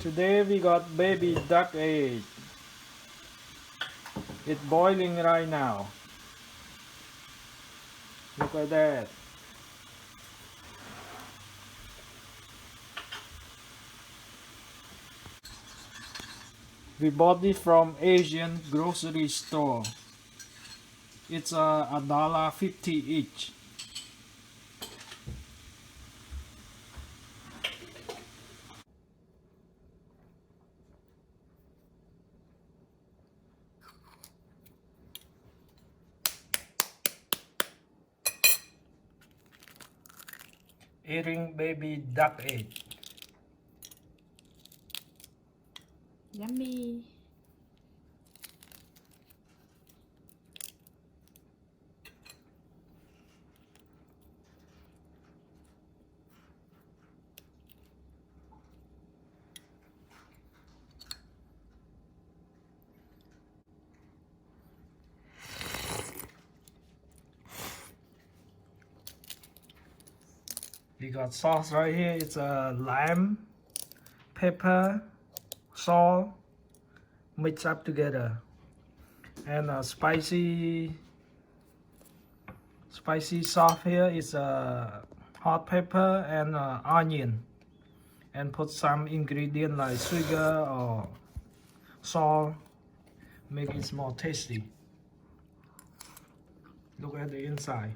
Today we got baby duck egg. It's boiling right now. Look at that. We bought it from Asian grocery store. It's $1.50 each. Eating baby duck egg. Yummy. We got sauce right here. It's a lime, pepper, salt mixed up together, and a spicy sauce here is a hot pepper and onion, and put some ingredient like sugar or salt, make it more tasty. Look at the inside.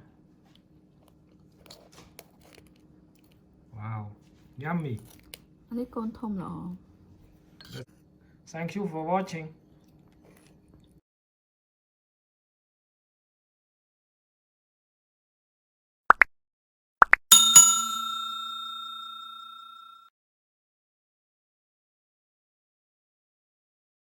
Wow, yummy. อันนี้โกนทมเหรอ Thank you for watching.